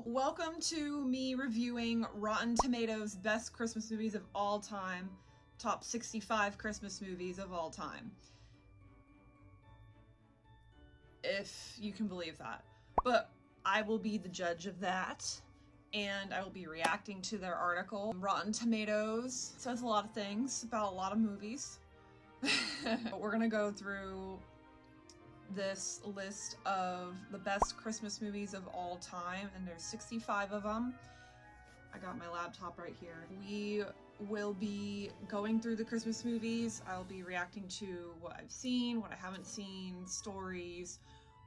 Welcome to me reviewing Rotten Tomatoes' best Christmas movies of all time, top 65 Christmas movies of all time. If you can believe that. But I will be the judge of that, and I will be reacting to their article. Rotten Tomatoes says a lot of things about a lot of movies. But we're gonna go through this list of the best Christmas movies of all time, and there's 65 of them. I got my laptop right here. We will be going through the Christmas movies. I'll be reacting to what I've seen, what I haven't seen, stories,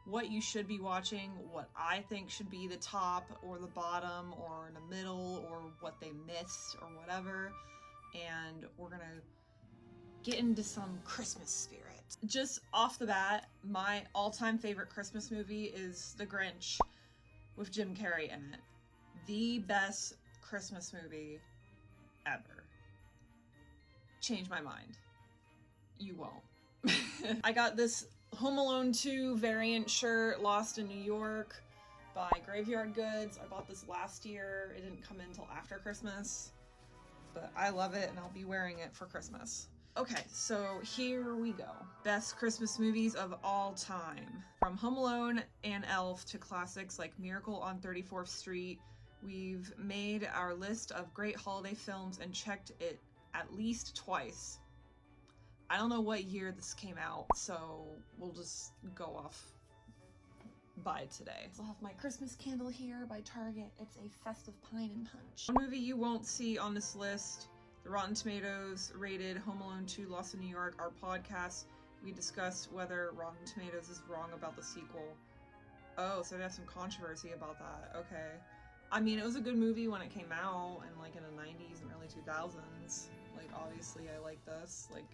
what you should be watching, what I think should be the top or the bottom or in the middle, or what they missed or whatever. And we're gonna get into some Christmas spirit. Just off the bat, my all-time favorite Christmas movie is The Grinch with Jim Carrey in it. The best Christmas movie ever. Change my mind. You won't. I got this Home Alone 2 variant shirt, Lost in New York, by Graveyard Goods. I bought this last year. It didn't come in until after Christmas, but I love it and I'll be wearing it for Christmas. Okay, so here we go. Best Christmas movies of all time. From Home Alone and Elf to classics like Miracle on 34th Street, we've made our list of great holiday films and checked it at least twice. I don't know what year this came out, so we'll just go off by today. I'll have my Christmas candle here by Target. It's a festive pine and punch. One movie you won't see on this list: the Rotten Tomatoes rated Home Alone 2 Lost in New York. Our podcast, we discussed whether Rotten Tomatoes is wrong about the sequel. Oh, so they have some controversy about that. Okay. I mean, it was a good movie when it came out, and like in the 90s and early 2000s. Like, obviously I like this. Like,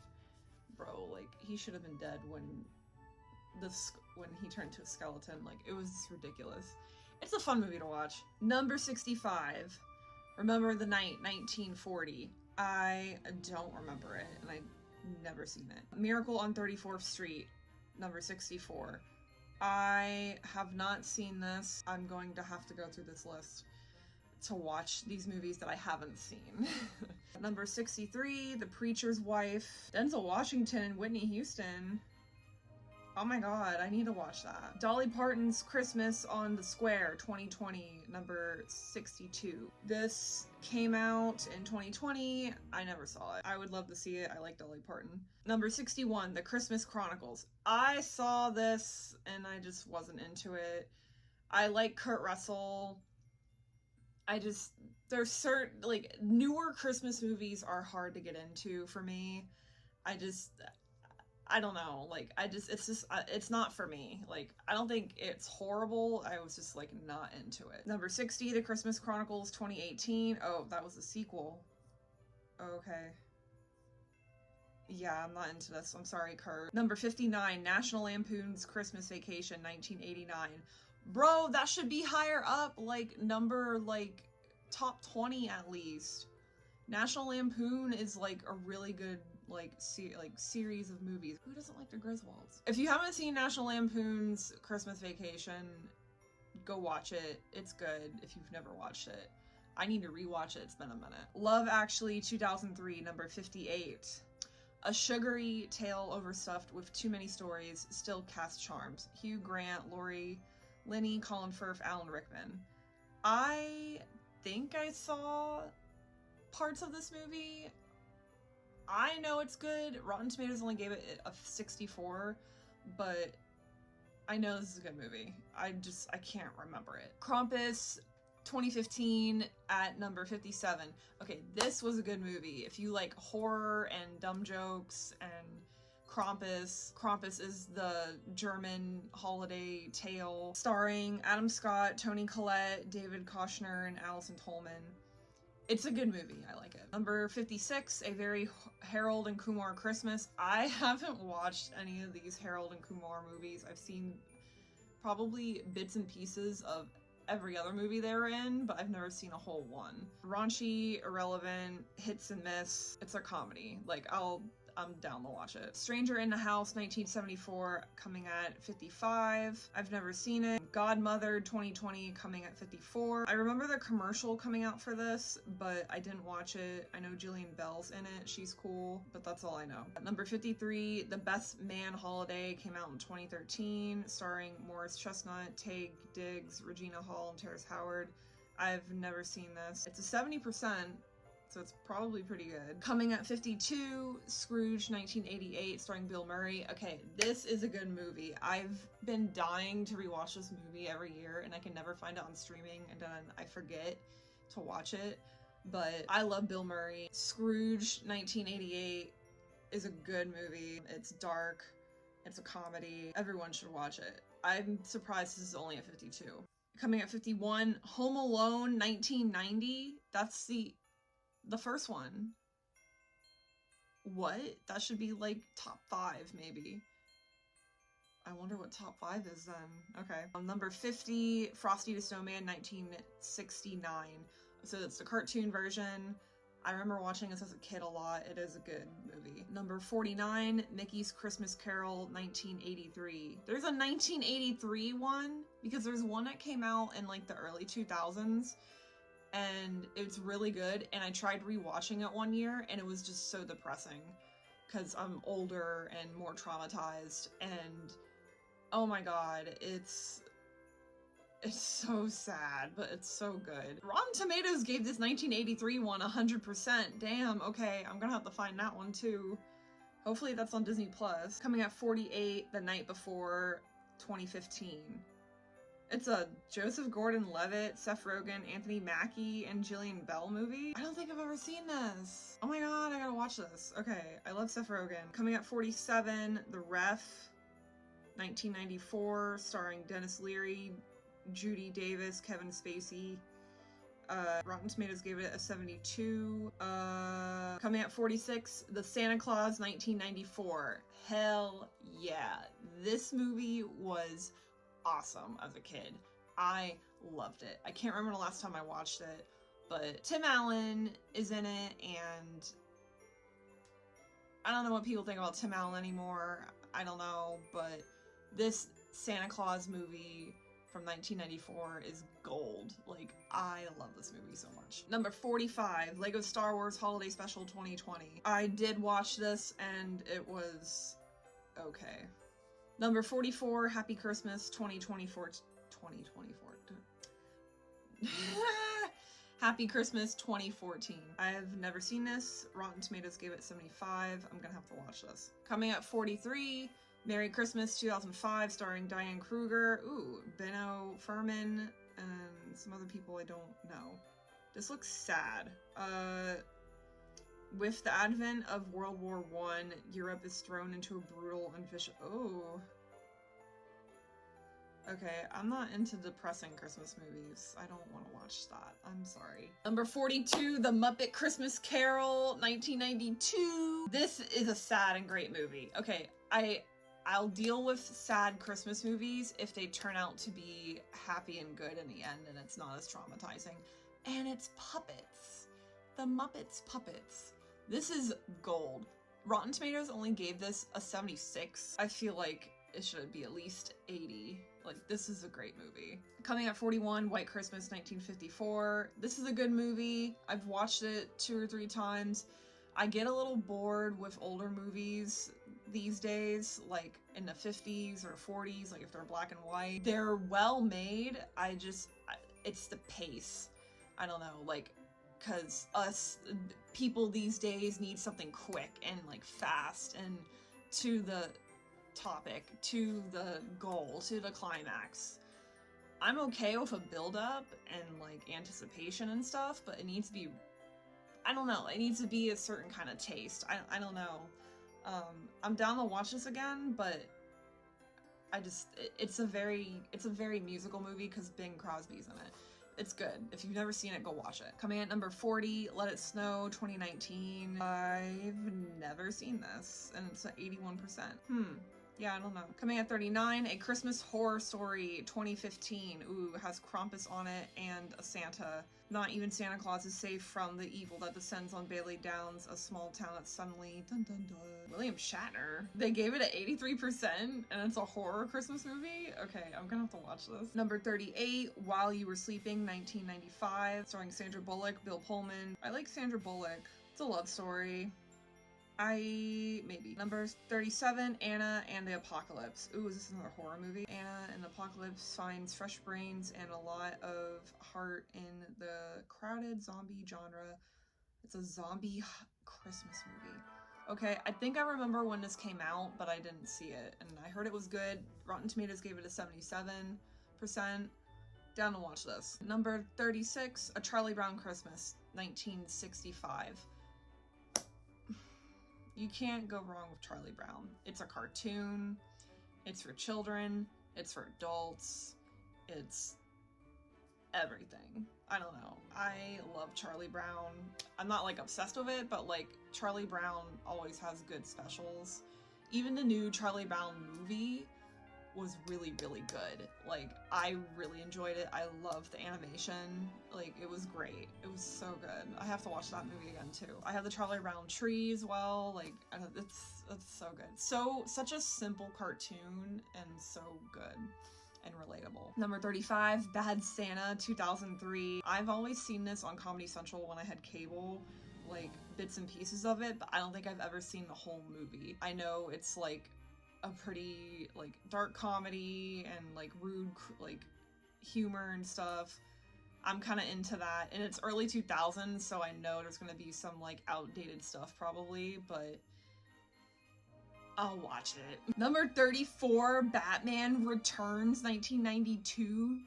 bro, like, he should have been dead when he turned to a skeleton. Like, it was just ridiculous. It's a fun movie to watch. Number 65. Remember the Night, 1940. I don't remember it, and I've never seen it. Miracle on 34th Street, number 64. I have not seen this. I'm going to have to go through this list to watch these movies that I haven't seen. Number 63, The Preacher's Wife. Denzel Washington and Whitney Houston. Oh my god, I need to watch that. Dolly Parton's Christmas on the Square, 2020, number 62. This came out in 2020. I never saw it. I would love to see it. I like Dolly Parton. Number 61, The Christmas Chronicles. I saw this and I just wasn't into it. I like Kurt Russell. There's certain, like, newer Christmas movies are hard to get into for me. I don't know, like, it's not for me. Like, I don't think it's horrible. I was just, like, not into it. Number 60, The Christmas Chronicles, 2018. Oh, that was a sequel. Okay. Yeah, I'm not into this. I'm sorry, Kurt. Number 59, National Lampoon's Christmas Vacation, 1989. Bro, that should be higher up, like, number, like, top 20 at least. National Lampoon is, like, a really good, like, series of movies. Who doesn't like the Griswolds? If you haven't seen National Lampoon's Christmas Vacation, go watch it. It's good if you've never watched it. I need to rewatch it. It's been a minute. Love Actually, 2003, number 58. A sugary tale overstuffed with too many stories still casts charms. Hugh Grant, Laurie Linney, Colin Firth, Alan Rickman. I think I saw parts of this movie. I know it's good. Rotten Tomatoes only gave it a 64, but I know this is a good movie. I can't remember it. Krampus, 2015, at number 57. Okay, this was a good movie. If you like horror and dumb jokes and Krampus. Krampus is the German holiday tale starring Adam Scott, Toni Collette, David Koechner, and Alison Tolman. It's a good movie. I like it. Number 56, A Very Harold and Kumar Christmas. I haven't watched any of these Harold and Kumar movies. I've seen probably bits and pieces of every other movie they were in, but I've never seen a whole one. Raunchy, irrelevant, hits and miss. It's a comedy. Like, I'm down to watch it. Stranger in the House, 1974, coming at 55. I've never seen it. Godmother, 2020, coming at 54. I remember the commercial coming out for this, but I didn't watch it. I know Jillian Bell's in it. She's cool, but that's all I know. At number 53, The Best Man Holiday, came out in 2013, starring Morris Chestnut, Taye Diggs, Regina Hall, and Terrence Howard. I've never seen this. It's a 70%, so it's probably pretty good. Coming at 52, Scrooge, 1988, starring Bill Murray. Okay, this is a good movie. I've been dying to rewatch this movie every year, and I can never find it on streaming, and then I forget to watch it. But I love Bill Murray. Scrooge, 1988, is a good movie. It's dark. It's a comedy. Everyone should watch it. I'm surprised this is only at 52. Coming at 51, Home Alone, 1990. That's the first one. What? That should be like top 5 maybe. I wonder what top 5 is then. Okay. Number 50, Frosty the Snowman, 1969. So it's the cartoon version. I remember watching this as a kid a lot. It is a good movie. Number 49, Mickey's Christmas Carol, 1983. There's a 1983 one because there's one that came out in like the early 2000s. And it's really good, and I tried rewatching it one year, and it was just so depressing because I'm older and more traumatized, and oh my god, it's so sad, but it's so good. Rotten Tomatoes gave this 1983 one 100%. Damn, okay, I'm gonna have to find that one too. Hopefully that's on Disney Plus. Coming at 48, The Night Before, 2015. It's a Joseph Gordon-Levitt, Seth Rogen, Anthony Mackie, and Jillian Bell movie. I don't think I've ever seen this. Oh my god, I gotta watch this. Okay, I love Seth Rogen. Coming at 47, The Ref, 1994, starring Dennis Leary, Judy Davis, Kevin Spacey. Rotten Tomatoes gave it a 72. Coming at 46, The Santa Claus, 1994. Hell yeah. This movie was awesome as a kid. I loved it. I can't remember the last time I watched it, but Tim Allen is in it, and I don't know what people think about Tim Allen anymore. I don't know, but this Santa Claus movie from 1994 is gold. Like, I love this movie so much. Number 45, Lego Star Wars Holiday Special 2020. I did watch this, and it was okay. Number 44, Happy Christmas 2024. 2024. Happy Christmas 2014. I've never seen this. Rotten Tomatoes gave it 75. I'm gonna have to watch this. Coming at 43, Merry Christmas 2005, starring Diane Kruger. Ooh, Benno Furman, and some other people I don't know. This looks sad. With the advent of World War I, Europe is thrown into a brutal and vicious... Oh. Okay, I'm not into depressing Christmas movies. I don't want to watch that. I'm sorry. Number 42, The Muppet Christmas Carol, 1992. This is a sad and great movie. Okay, I'll deal with sad Christmas movies if they turn out to be happy and good in the end and it's not as traumatizing. And it's puppets. The Muppets puppets. This is gold. Rotten Tomatoes only gave this a 76. I feel like it should be at least 80. Like, this is a great movie. Coming at 41, White Christmas 1954. This is a good movie. I've watched it 2 or 3 times. I get a little bored with older movies these days, like in the 50s or 40s, like if they're black and white. They're well made. It's the pace. I don't know, like, because us people these days need something quick and like fast and to the topic, to the goal, to the climax. I'm okay with a build-up and like anticipation and stuff, but it needs to be, I don't know, it needs to be a certain kind of taste. I don't know. I'm down to watch this again, but it's a very musical movie because Bing Crosby's in it. It's good. If you've never seen it, go watch it. Coming at number 40, Let It Snow 2019. I've never seen this, and it's at 81%. Yeah, I don't know. Coming at 39, A Christmas Horror Story 2015. Ooh, it has Krampus on it and a Santa. Not even Santa Claus is safe from the evil that descends on Bailey Downs, a small town that suddenly... Dun dun dun. William Shatner. They gave it an 83% and it's a horror Christmas movie? Okay, I'm gonna have to watch this. Number 38, While You Were Sleeping, 1995. Starring Sandra Bullock, Bill Pullman. I like Sandra Bullock. It's a love story. Maybe. Number 37, Anna and the Apocalypse. Ooh, is this another horror movie? Anna and the Apocalypse finds fresh brains and a lot of heart in the crowded zombie genre. It's a zombie Christmas movie. Okay, I think I remember when this came out, but I didn't see it. And I heard it was good. Rotten Tomatoes gave it a 77%. Down to watch this. Number 36, A Charlie Brown Christmas, 1965. You can't go wrong with Charlie Brown. It's a cartoon, it's for children, it's for adults, it's everything. I don't know. I love Charlie Brown. I'm not like obsessed with it, but like Charlie Brown always has good specials. Even the new Charlie Brown movie was really, really good. Like, I really enjoyed it. I loved the animation. Like, it was great. It was so good. I have to watch that movie again too. I have the Charlie Brown tree as well. Like, it's so good. Such a simple cartoon and so good and relatable. Number 35, Bad Santa, 2003. I've always seen this on Comedy Central when I had cable, like bits and pieces of it, but I don't think I've ever seen the whole movie. I know it's like a pretty like dark comedy and like rude like humor and stuff. I'm kind of into that, and it's early 2000s, so I know there's gonna be some like outdated stuff probably, but I'll watch it. Number 34, Batman Returns, 1992.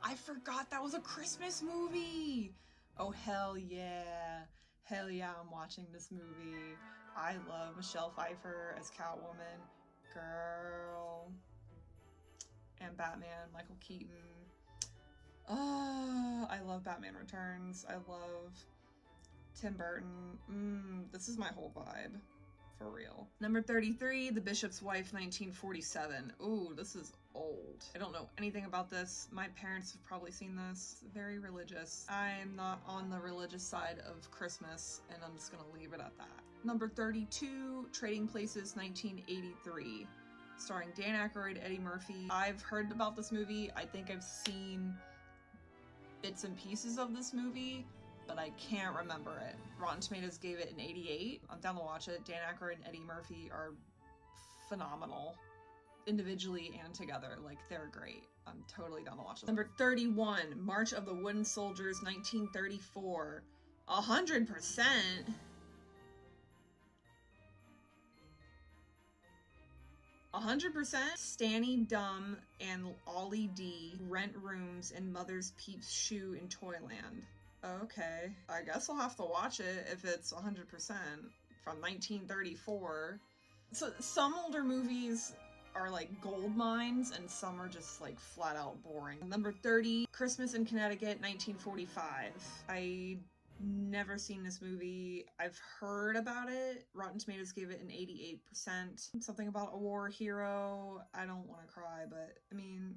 I forgot that was a Christmas movie. Oh, hell yeah. Hell yeah, I'm watching this movie. I love Michelle Pfeiffer as Catwoman. Girl. And Batman, Michael Keaton. Oh, I love Batman Returns. I love Tim Burton. This is my whole vibe. For real. Number 33, The Bishop's Wife, 1947. Ooh, this is old. I don't know anything about this. My parents have probably seen this. Very religious. I'm not on the religious side of Christmas, and I'm just gonna leave it at that. Number 32, Trading Places, 1983. Starring Dan Aykroyd, Eddie Murphy. I've heard about this movie. I think I've seen bits and pieces of this movie, but I can't remember it. Rotten Tomatoes gave it an 88. I'm down to watch it. Dan Aykroyd and Eddie Murphy are phenomenal. Individually and together. Like, they're great. I'm totally down to watch it. Number 31, March of the Wooden Soldiers, 1934. 100%? Stanny Dumb and Ollie D rent rooms in Mother's Peeps shoe in Toyland. Okay, I guess I'll have to watch it if it's 100% from 1934. So some older movies are like gold mines and some are just like flat out boring. Number 30, Christmas in Connecticut, 1945. I never seen this movie. I've heard about it. Rotten Tomatoes gave it an 88%. Something about a war hero. I don't want to cry, but I mean,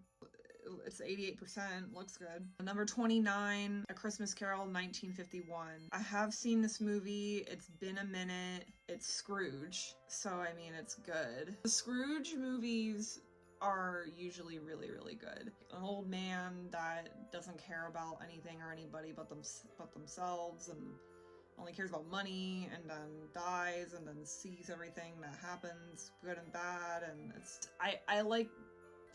it's 88%, looks good. Number 29, A Christmas Carol, 1951. I have seen this movie, it's been a minute. It's Scrooge, so I mean, it's good. The Scrooge movies are usually really, really good. An old man that doesn't care about anything or anybody but themselves and only cares about money, and then dies and then sees everything that happens, good and bad, and it's I like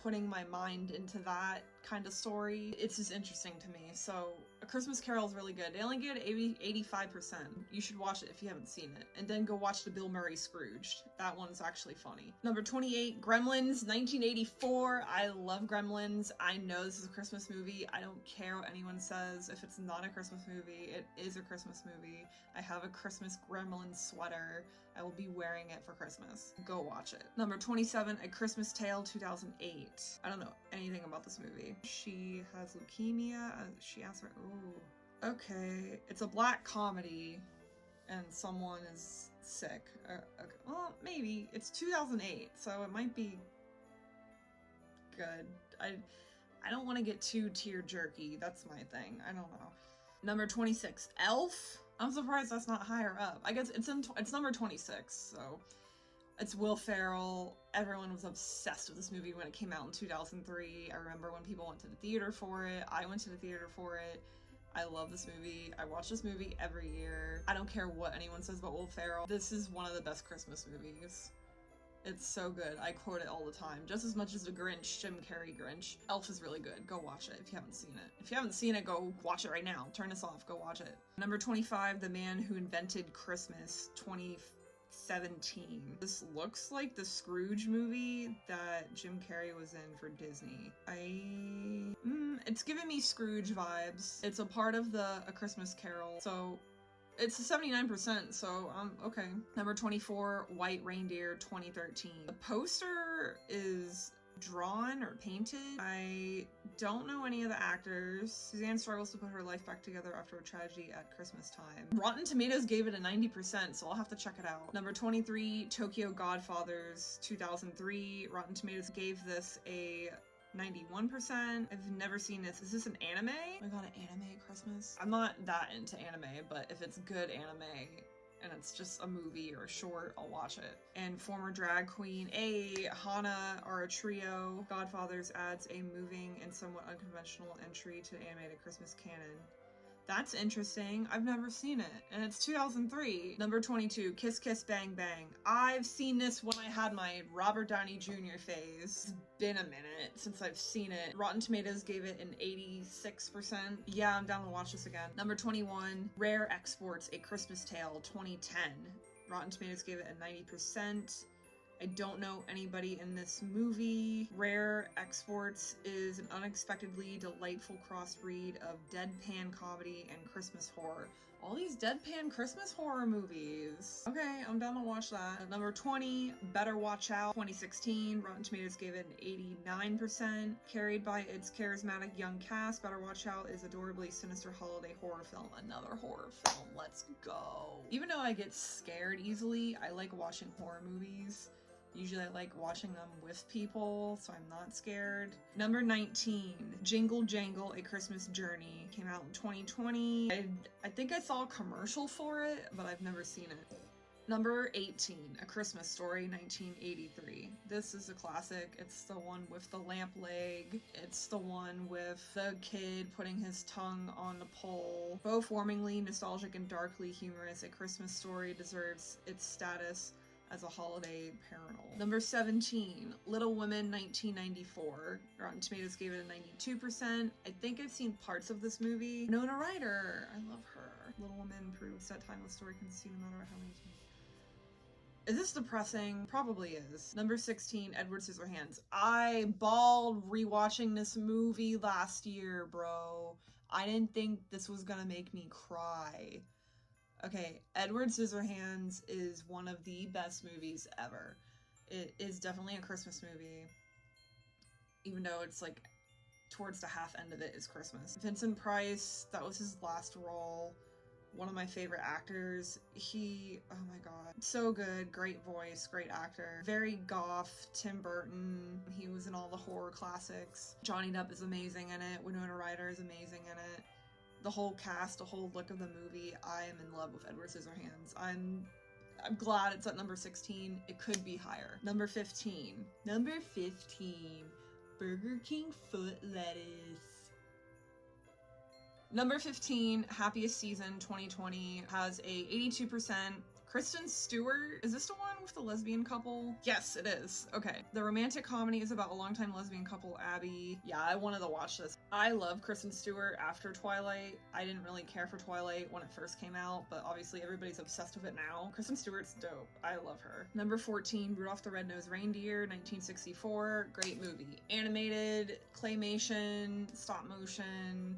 putting my mind into that kind of story. It's just interesting to me. So A Christmas Carol is really good. They only get 85%. You should watch it if you haven't seen it. And then go watch the Bill Murray Scrooged. That one's actually funny. Number 28, Gremlins, 1984. I love Gremlins. I know this is a Christmas movie. I don't care what anyone says. If it's not a Christmas movie, it is a Christmas movie. I have a Christmas Gremlin sweater. I will be wearing it for Christmas. Go watch it. Number 27, A Christmas Tale, 2008. I don't know anything about this movie. She has leukemia. She asks her, ooh. Okay. It's a black comedy and someone is sick. Okay. Well, maybe. It's 2008, so it might be good. I don't want to get too tear-jerky. That's my thing. I don't know. Number 26, Elf. I'm surprised that's not higher up. I guess it's number 26, so it's Will Ferrell. Everyone was obsessed with this movie when it came out in 2003. I remember when people went to the theater for it. I went to the theater for it. I love this movie. I watch this movie every year. I don't care what anyone says about Will Ferrell. This is one of the best Christmas movies. It's so good. I quote it all the time. Just as much as the Grinch, Jim Carrey Grinch. Elf is really good. Go watch it if you haven't seen it. If you haven't seen it, go watch it right now. Turn this off. Go watch it. Number 25, The Man Who Invented Christmas, 2017. This looks like the Scrooge movie that Jim Carrey was in for Disney. It's giving me Scrooge vibes. It's a part of A Christmas Carol, so it's a 79%, so okay. Number 24, White Reindeer, 2013. The poster is drawn or painted. I don't know any of the actors. Suzanne struggles to put her life back together after a tragedy at Christmas time. Rotten Tomatoes gave it a 90%, so I'll have to check it out. Number 23, Tokyo Godfathers, 2003. Rotten Tomatoes gave this a 91%. I've never seen this. Is this an anime? Oh my god, an anime at Christmas? I'm not that into anime, but if it's good anime and it's just a movie or a short, I'll watch it. And former drag queen Hana are a trio. Godfathers adds a moving and somewhat unconventional entry to the animated Christmas canon. That's interesting. I've never seen it. And it's 2003. Number 22, Kiss Kiss Bang Bang. I've seen this when I had my Robert Downey Jr. phase. It's been a minute since I've seen it. Rotten Tomatoes gave it an 86%. Yeah, I'm down to watch this again. Number 21, Rare Exports, A Christmas Tale, 2010. Rotten Tomatoes gave it a 90%. I don't know anybody in this movie. Rare Exports is an unexpectedly delightful crossbreed of deadpan comedy and Christmas horror. All these deadpan Christmas horror movies. Okay, I'm down to watch that. Number 20, Better Watch Out, 2016. Rotten Tomatoes gave it an 89%. Carried by its charismatic young cast, Better Watch Out is adorably sinister holiday horror film. Another horror film. Let's go. Even though I get scared easily, I like watching horror movies. Usually I like watching them with people, so I'm not scared. Number 19, Jingle Jangle, A Christmas Journey. Came out in 2020. I think I saw a commercial for it, but I've never seen it. Number 18, A Christmas Story, 1983. This is a classic. It's the one with the lamp leg. It's the one with the kid putting his tongue on the pole. Both warmingly nostalgic and darkly humorous, A Christmas Story deserves its status as a holiday parental. Number 17, Little Women, 1994. Rotten Tomatoes gave it a 92%. I think I've seen parts of this movie. Winona Ryder, I love her. Little Women proves that timeless story can see no matter how many times. Is this depressing? Probably is. Number 16, Edward Scissorhands. I bawled rewatching this movie last year, bro. I didn't think this was gonna make me cry. Okay, Edward Scissorhands is one of the best movies ever. It is definitely a Christmas movie, even though it's like towards the half end of it is Christmas. Vincent Price, that was his last role. One of my favorite actors. Oh my god, so good, great voice, great actor. Very goth, Tim Burton. He was in all the horror classics. Johnny Depp is amazing in it. Winona Ryder is amazing in it. The whole cast, the whole look of the movie, I am in love with Edward Scissorhands. I'm glad it's at number 16. It could be higher. Number 15. Number 15, Burger King foot lettuce. Number 15, Happiest Season 2020, has a 82%. Kristen Stewart, is this the one with the lesbian couple? Yes, it is. Okay. The romantic comedy is about a longtime lesbian couple, Abby. Yeah, I wanted to watch this. I love Kristen Stewart after Twilight. I didn't really care for Twilight when it first came out, but obviously everybody's obsessed with it now. Kristen Stewart's dope. I love her. Number 14, Rudolph the Red-Nosed Reindeer, 1964. Great movie. Animated, claymation, stop motion.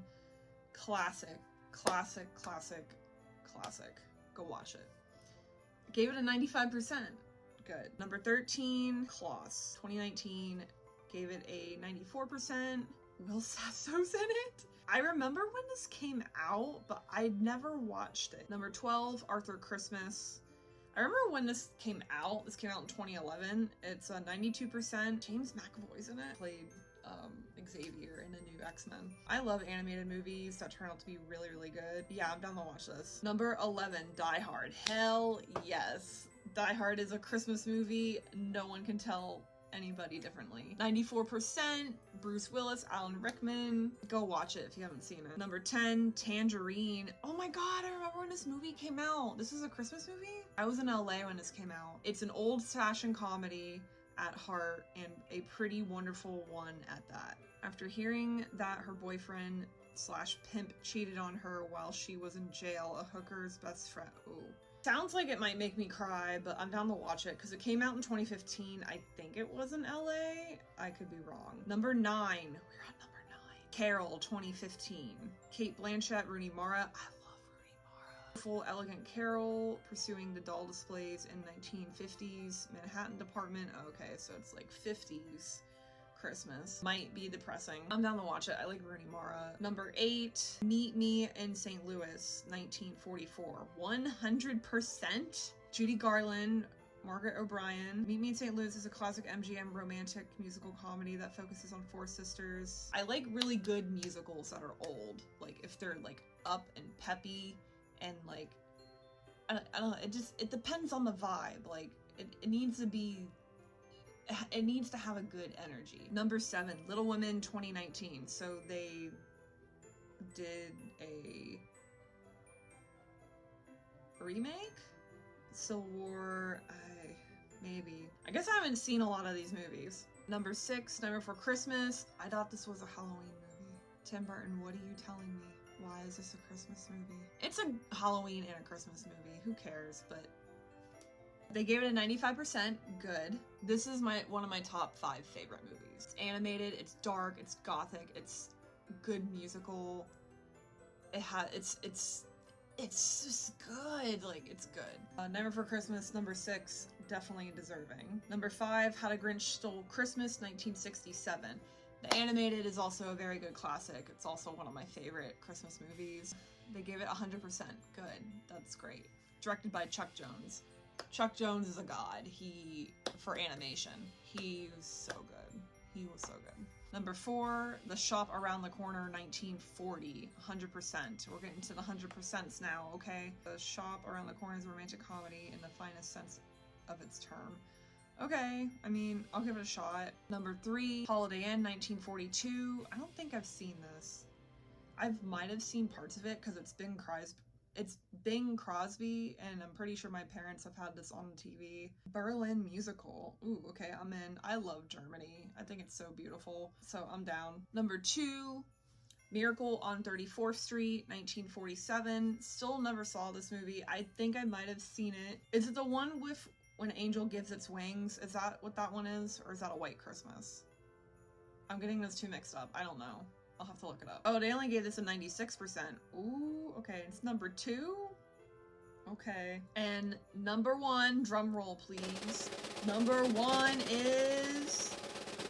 Classic. Classic, classic, classic. Go watch it. Gave it a 95%. Good. Number 13, Klaus. 2019, gave it a 94%. Will Sasso's in it. I remember when this came out, but I'd never watched it. Number 12, Arthur Christmas. I remember when this came out. This came out in 2011. It's 92%. James McAvoy's in it. Played Xavier in the new X-Men. I love animated movies that turn out to be really, really good. Yeah, I'm down to watch this. Number 11, Die Hard. Hell yes. Die Hard is a Christmas movie. No one can tell anybody differently. 94%, Bruce Willis, Alan Rickman. Go watch it if you haven't seen it. Number 10, Tangerine. Oh my god, I remember when this movie came out. This is a Christmas movie? I was in LA when this came out. It's an old-fashioned comedy at heart, and a pretty wonderful one at that. After hearing that her boyfriend slash pimp cheated on her while she was in jail, a hooker's best friend. Ooh. Sounds like it might make me cry, but I'm down to watch it because it came out in 2015. I think it was in LA. I could be wrong. Number 9. We're at number 9. Carol, 2015. Kate Blanchett, Rooney Mara. I love Rooney Mara. Full Elegant Carol, pursuing the doll displays in 1950s Manhattan department. Okay, so it's like 50s Christmas. Might be depressing. I'm down to watch it. I like Rooney Mara. Number 8, Meet Me in St. Louis, 1944. 100%. Judy Garland, Margaret O'Brien. Meet Me in St. Louis is a classic MGM romantic musical comedy that focuses on 4 sisters. I like really good musicals that are old. Like if they're like up and peppy and like, I don't know, it depends on the vibe. Like it needs to be, it needs to have a good energy. Number 7, Little Women 2019. So they did a remake? Civil War, maybe. I guess I haven't seen a lot of these movies. Number 6, Nightmare Before Christmas. I thought this was a Halloween movie. Tim Burton, what are you telling me? Why is this a Christmas movie? It's a Halloween and a Christmas movie. Who cares? But they gave it a 95%. Good. This is one of my top 5 favorite movies. It's animated, it's dark, it's gothic, it's good musical. It's just good. Like, it's good. Nightmare Before Christmas, number 6, definitely deserving. Number 5, How the Grinch Stole Christmas, 1967. The animated is also a very good classic. It's also one of my favorite Christmas movies. They gave it 100%. Good. That's great. Directed by Chuck Jones. Chuck Jones is a god. For animation, he was so good. He was so good. Number 4, The Shop Around the Corner, 1940, 100%. We're getting to the 100% now, okay? The Shop Around the Corner is a romantic comedy in the finest sense of its term. Okay, I mean, I'll give it a shot. Number 3, Holiday Inn, 1942. I don't think I've seen this. I might have seen parts of it because it's Bing Crosby, and I'm pretty sure my parents have had this on TV. Berlin Musical. Ooh, okay, I'm in. I love Germany. I think it's so beautiful, so I'm down. Number 2, Miracle on 34th Street, 1947. Still never saw this movie. I think I might have seen it. Is it the one with When an Angel Gives Its Wings? Is that what that one is? Or is that a White Christmas? I'm getting those two mixed up. I don't know. I'll have to look it up. Oh, they only gave this a 96%. Ooh, okay. It's number 2. Okay. And number 1, drum roll please. Number 1 is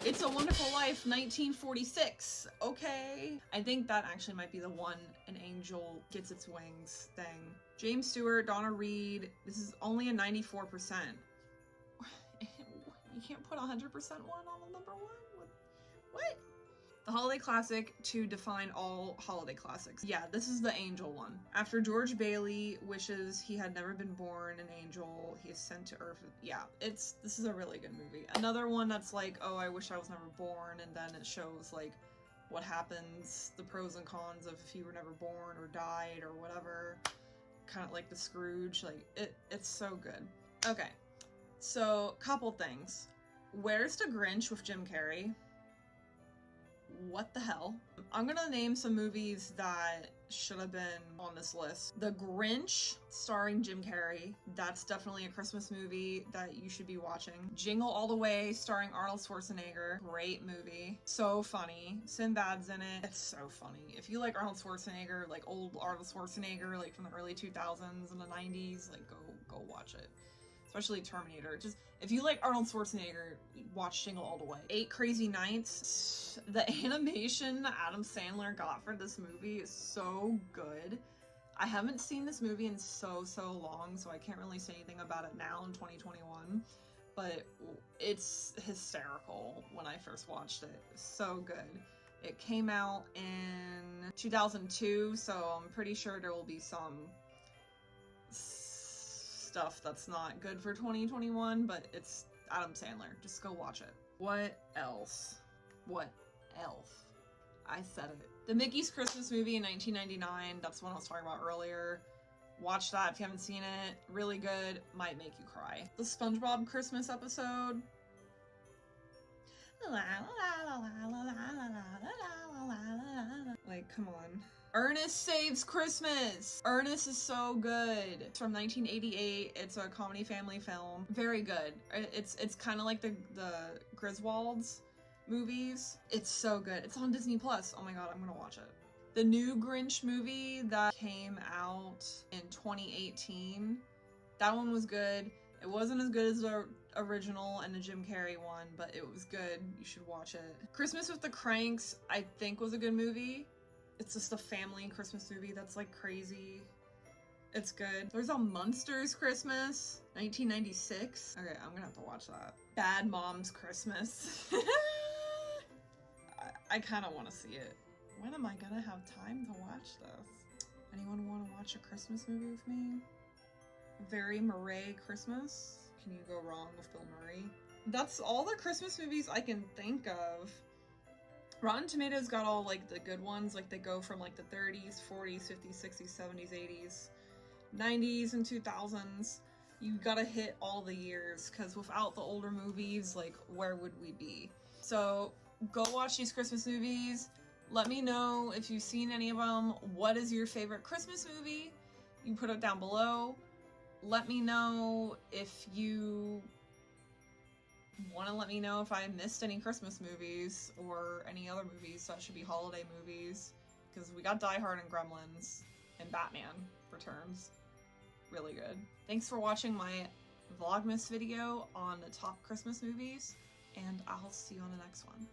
It's a Wonderful Life, 1946. Okay. I think that actually might be the one An Angel Gets Its Wings thing. James Stewart, Donna Reed. This is only a 94%. You can't put 100% one on the number 1? What? The holiday classic to define all holiday classics. Yeah, this is the angel one. After George Bailey wishes he had never been born an angel, he is sent to Earth. Yeah, this is a really good movie. Another one that's like, oh, I wish I was never born, and then it shows like what happens, the pros and cons of if you were never born or died or whatever. Kind of like the Scrooge. Like it's so good. Okay, so couple things. Where's the Grinch with Jim Carrey? What the hell? I'm gonna name some movies that should have been on this list. The Grinch, starring Jim Carrey. That's definitely a Christmas movie that you should be watching. Jingle All the Way, starring Arnold Schwarzenegger. Great movie. So funny. Sinbad's in it. It's so funny. If you like Arnold Schwarzenegger, like old Arnold Schwarzenegger, like from the early 2000s and the 90s, like go watch it. Especially Terminator. Just, if you like Arnold Schwarzenegger, watch Jingle All the Way. 8 Crazy Nights. The animation that Adam Sandler got for this movie is so good. I haven't seen this movie in so long, so I can't really say anything about it now in 2021, but it's hysterical when I first watched it. So good. It came out in 2002, so I'm pretty sure there will be some stuff that's not good for 2021, but it's Adam Sandler. Just go watch it. What else? What else? I said it. The Mickey's Christmas movie in 1999, that's the one I was talking about earlier. Watch that if you haven't seen it. Really good. Might make you cry. The SpongeBob Christmas episode. Like, come on. Ernest Saves Christmas! Ernest is so good. It's from 1988. It's a comedy family film. Very good. It's kind of like the Griswolds movies. It's so good. It's on Disney Plus. Oh my god, I'm gonna watch it. The new Grinch movie that came out in 2018, that one was good. It wasn't as good as the original and the Jim Carrey one, but it was good. You should watch it. Christmas with the Cranks, I think, was a good movie. It's just a family Christmas movie that's like crazy. It's good. There's a Munsters Christmas, 1996. Okay, I'm gonna have to watch that. Bad Moms Christmas. I kind of want to see it. When am I gonna have time to watch this? Anyone want to watch a Christmas movie with me? Very Murray Christmas. Can you go wrong with Bill Murray? That's all the Christmas movies I can think of. Rotten Tomatoes got all like the good ones, like they go from like the 30s, 40s, 50s, 60s, 70s, 80s, 90s, and 2000s. You gotta hit all the years, because without the older movies, like, where would we be? So go watch these Christmas movies. Let me know if you've seen any of them. What is your favorite Christmas movie? You put it down below. Let me know if you want to let me know if I missed any Christmas movies or any other movies that should be holiday movies, because we got Die Hard and Gremlins and Batman Returns. Really good. Thanks for watching my Vlogmas video on the top Christmas movies, and I'll see you on the next one.